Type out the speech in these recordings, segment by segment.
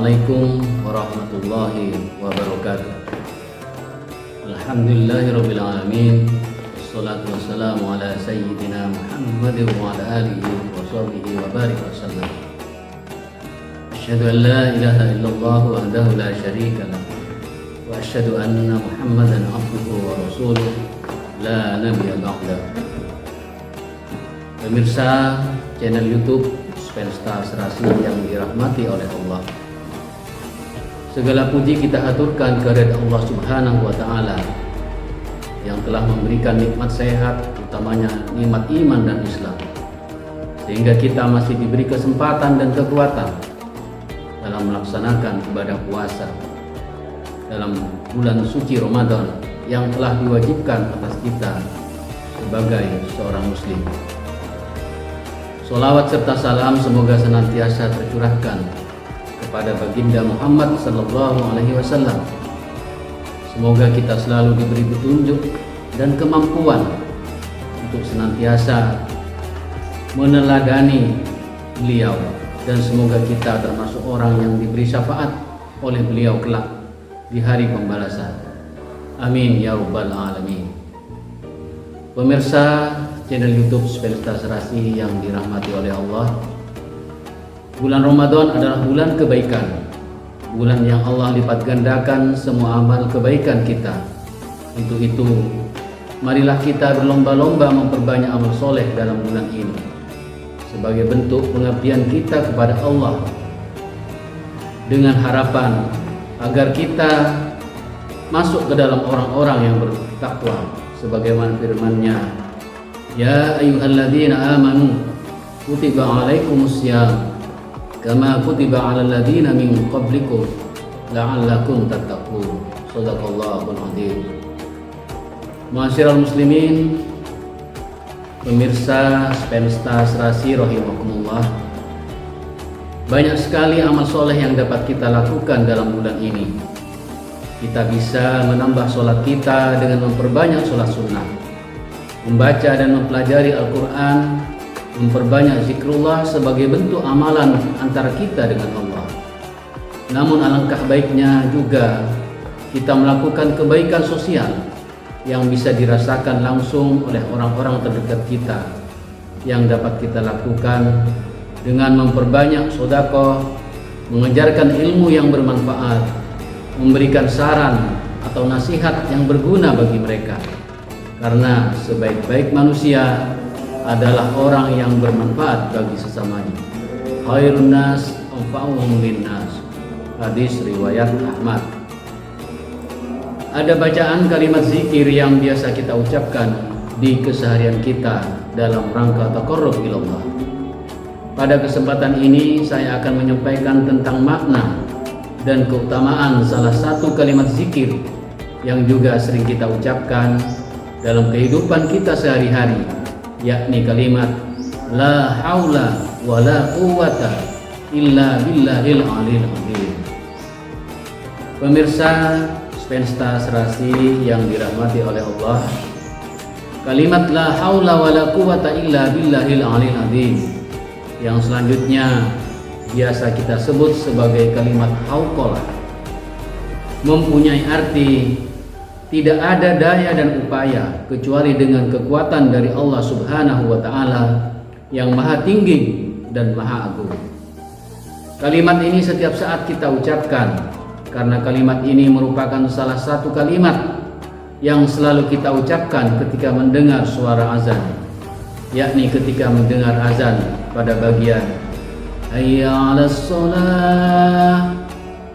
Assalamualaikum warahmatullahi wabarakatuh. Alhamdulillahirabbil alamin. Wassalatu wassalamu ala sayyidina Muhammadin wa ala alihi wa sahbihi wa barik wasallam. Asyhadu an la ilaha illallah wahdahu la syarika lah wa asyhadu anna Muhammadan abduhu wa rasuluh la nabiyya ba'dah. Pemirsa channel YouTube Spensta Serasi yang dirahmati oleh Allah, segala puji kita aturkan kehadirat Allah Subhanahu wa Ta'ala yang telah memberikan nikmat sehat, utamanya nikmat iman dan Islam, sehingga kita masih diberi kesempatan dan kekuatan dalam melaksanakan ibadah puasa dalam bulan suci Ramadan yang telah diwajibkan atas kita sebagai seorang muslim. Sholawat serta salam semoga senantiasa tercurahkan kepada baginda Muhammad sallallahu alaihi wasallam. Semoga kita selalu diberi petunjuk dan kemampuan untuk senantiasa meneladani beliau, dan semoga kita termasuk orang yang diberi syafaat oleh beliau kelak di hari pembalasan. Amin ya rabbal alamin. Pemirsa channel YouTube Spensta Serasi yang dirahmati oleh Allah, bulan Ramadan adalah bulan kebaikan, bulan yang Allah lipat gandakan semua amal kebaikan kita. Untuk itu, marilah kita berlomba-lomba memperbanyak amal soleh dalam bulan ini sebagai bentuk pengabdian kita kepada Allah, dengan harapan agar kita masuk ke dalam orang-orang yang bertakwa, sebagaimana firman-Nya, ya ayyuhalladzina amanu kutiba alaikumussyam kama kutiba alal ladzina min qablikum la'allakum tattaqun. Shadaqallahul adzim. Ma'asyiral muslimin, pemirsa Spensta Serasi rahimakumullah, banyak sekali amal soleh yang dapat kita lakukan dalam bulan ini. Kita bisa menambah sholat kita dengan memperbanyak sholat sunnah, membaca dan mempelajari Al-Quran, memperbanyak zikrullah sebagai bentuk amalan antara kita dengan Allah. Namun alangkah baiknya juga kita melakukan kebaikan sosial yang bisa dirasakan langsung oleh orang-orang terdekat kita, yang dapat kita lakukan dengan memperbanyak sedekah, mengajarkan ilmu yang bermanfaat, memberikan saran atau nasihat yang berguna bagi mereka. Karena sebaik-baik manusia adalah orang yang bermanfaat bagi sesamanya. Khairun nas anfa'uhum linnas. Hadis riwayat Ahmad. Ada bacaan kalimat zikir yang biasa kita ucapkan di keseharian kita dalam rangka taqarrub ilallah. Pada kesempatan ini saya akan menyampaikan tentang makna dan keutamaan salah satu kalimat zikir yang juga sering kita ucapkan dalam kehidupan kita sehari-hari, yakni kalimat la haula wa la quwwata illa billahil aliyil azim. Pemirsa Spensta Serasi yang dirahmati oleh Allah, kalimat la haula wa la quwwata illa billahil aliyil azim yang selanjutnya biasa kita sebut sebagai kalimat hauqalah mempunyai arti tidak ada daya dan upaya kecuali dengan kekuatan dari Allah Subhanahu wa Ta'ala yang maha tinggi dan maha agung. Kalimat ini setiap saat kita ucapkan karena kalimat ini merupakan salah satu kalimat yang selalu kita ucapkan ketika mendengar suara azan, yakni ketika mendengar azan pada bagian hayya 'alas shalah,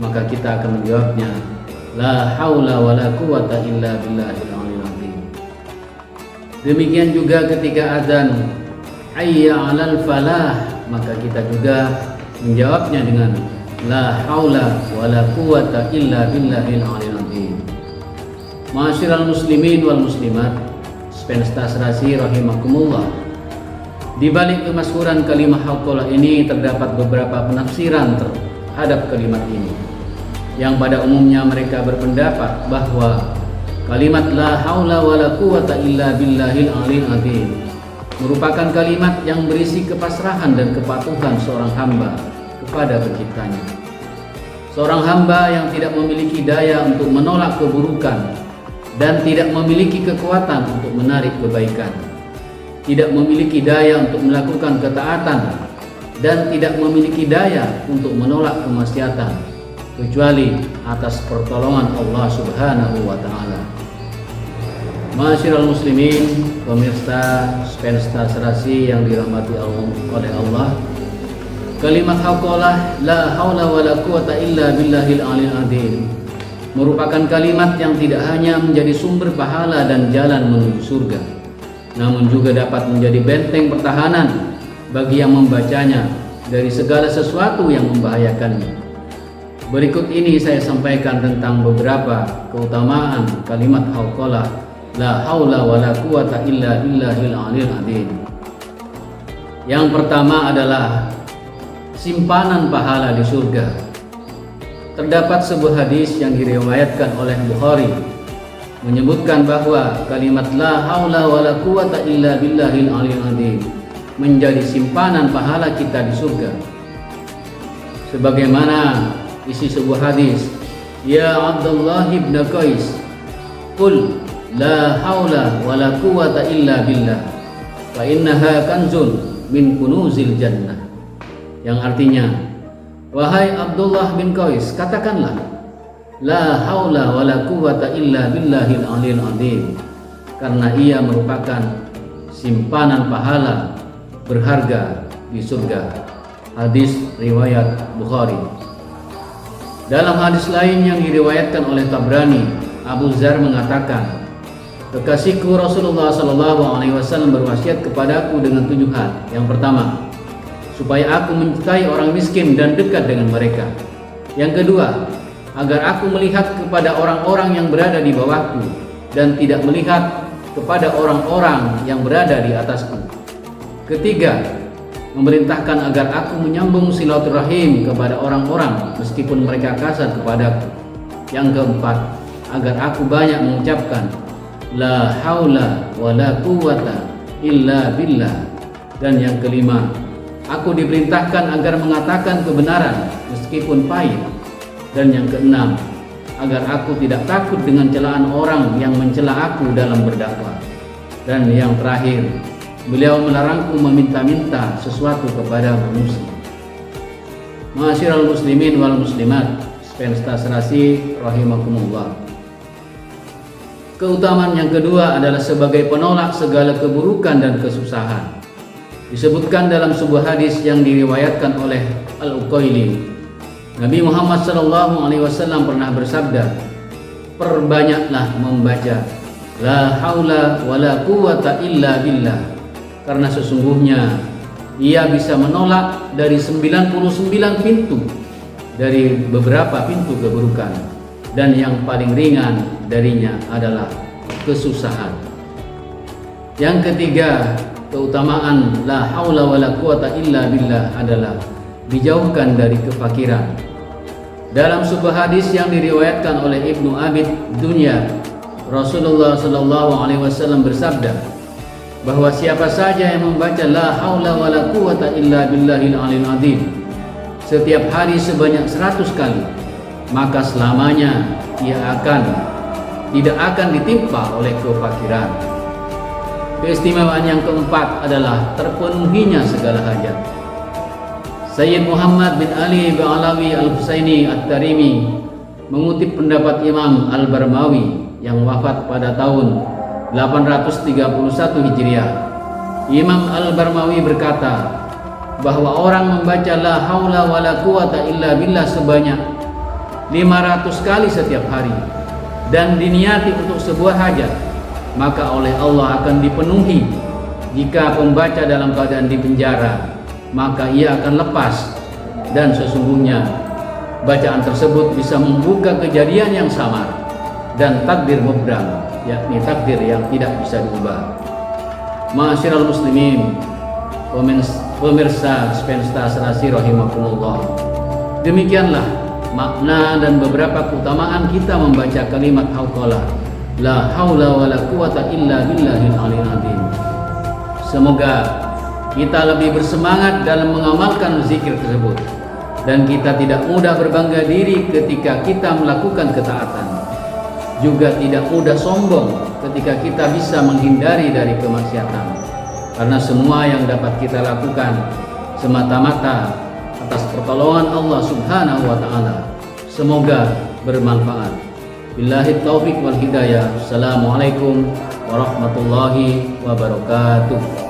maka kita akan menjawabnya la haula wa la quwwata illa billahil aliyil azim. Demikian juga ketika azan hayya 'alal falah, maka kita juga menjawabnya dengan la haula wa la quwwata illa billahil aliyil azim. Ma'asyiral muslimin wal muslimat, Spensta Serasi rahimakumullah, di balik kemasyhuran kalimat hauqalah ini terdapat beberapa penafsiran terhadap kalimat ini, yang pada umumnya mereka berpendapat bahwa kalimat la haula wa la quwwata illa billahil aliyil azim merupakan kalimat yang berisi kepasrahan dan kepatuhan seorang hamba kepada penciptanya. seorang hamba yang tidak memiliki daya untuk menolak keburukan dan tidak memiliki kekuatan untuk menarik kebaikan, tidak memiliki daya untuk melakukan ketaatan dan tidak memiliki daya untuk menolak kemaksiatan kecuali atas pertolongan Allah Subhanahu wa taala. Ma'asyiral muslimin, pemirsa pensta serasi yang dirahmati oleh Allah, kalimat haqalah la haula wala quwata illa billahil aliyil azim merupakan kalimat yang tidak hanya menjadi sumber pahala dan jalan menuju surga, namun juga dapat menjadi benteng pertahanan bagi yang membacanya dari segala sesuatu yang membahayakannya. Berikut ini saya sampaikan tentang beberapa keutamaan kalimat haqalah la haula wala quwata illa billahil aliyil azim. Yang pertama adalah simpanan pahala di surga. Terdapat sebuah hadis yang diriwayatkan oleh Bukhari menyebutkan bahwa kalimat la haula wala quwata illa billahil aliyil azim menjadi simpanan pahala kita di surga. Sebagaimana isi sebuah hadis, ya Abdullah ibn Qais, qul la haula wala quwata illa billah fa innaha kanzun min kunuzil jannah, yang artinya, wahai Abdullah bin Qais, katakanlah la haula wala quwata illa billahil aliyil azim, karena ia merupakan simpanan pahala berharga di surga. Hadis riwayat Bukhari. Dalam hadis lain yang diriwayatkan oleh Tabrani, Abu Dzar mengatakan, kekasihku Rasulullah SAW berwasiat kepadaku dengan 7 hal. Yang pertama, supaya aku mencintai orang miskin dan dekat dengan mereka. Yang kedua, agar aku melihat kepada orang-orang yang berada di bawahku dan tidak melihat kepada orang-orang yang berada di atasku. Ketiga, memerintahkan agar aku menyambung silaturahim kepada orang-orang meskipun mereka kasar kepadaku. Yang keempat, agar aku banyak mengucapkan la haula wala quwata illa billah. Dan yang kelima, aku diperintahkan agar mengatakan kebenaran meskipun pahit. Dan yang keenam, agar aku tidak takut dengan celaan orang yang mencela aku dalam berdakwah. Dan yang terakhir, beliau melarangku meminta-minta sesuatu kepada manusia. Ma'asyiral muslimin wal muslimat, pensta serasi rahimakumullah. Keutamaan yang kedua adalah sebagai penolak segala keburukan dan kesusahan. Disebutkan dalam sebuah hadis yang diriwayatkan oleh Al-Uqaili, Nabi Muhammad SAW pernah bersabda, perbanyaklah membaca la haula wala quwata illa billah, karena sesungguhnya ia bisa menolak dari 99 pintu dari beberapa pintu keburukan, dan yang paling ringan darinya adalah kesusahan. Yang ketiga, keutamaan la haula wala quwata illa billah adalah dijauhkan dari kefakiran. Dalam sebuah hadis yang diriwayatkan oleh Ibnu Abid Dunya, Rasulullah SAW bersabda bahwa siapa saja yang membaca la haula wala quwata illa billahil aliyil azim setiap hari sebanyak 100 kali, maka selamanya ia tidak akan ditimpa oleh kefakiran. Keistimewaan yang keempat adalah terpenuhinya segala hajat. Sayyid Muhammad bin Ali bin Alawi Al-Husaini At-Tarimi mengutip pendapat Imam Al-Barmawi yang wafat pada tahun 831 Hijriah. Imam Al-Barmawi berkata bahwa orang membaca la haula wala quwata illa billah sebanyak 500 kali setiap hari dan diniati untuk sebuah hajat, maka oleh Allah akan dipenuhi. Jika pembaca dalam keadaan di penjara, maka ia akan lepas, dan sesungguhnya bacaan tersebut bisa membuka kejadian yang samar dan takdir mubram, yakni takdir yang tidak bisa diubah. Ma'asyiral muslimin, pemirsa pensta serasi rahimakumullah, demikianlah makna dan beberapa keutamaan kita membaca kalimat haqalah la haula wala quwata illa billahil aliyil azim. Semoga kita lebih bersemangat dalam mengamalkan zikir tersebut dan kita tidak mudah berbangga diri ketika kita melakukan ketaatan. Juga tidak mudah sombong ketika kita bisa menghindari dari kemaksiatan. Karena semua yang dapat kita lakukan semata-mata atas pertolongan Allah Subhanahu wa taala. Semoga bermanfaat. Billahi taufik wal hidayah. Assalamualaikum warahmatullahi wabarakatuh.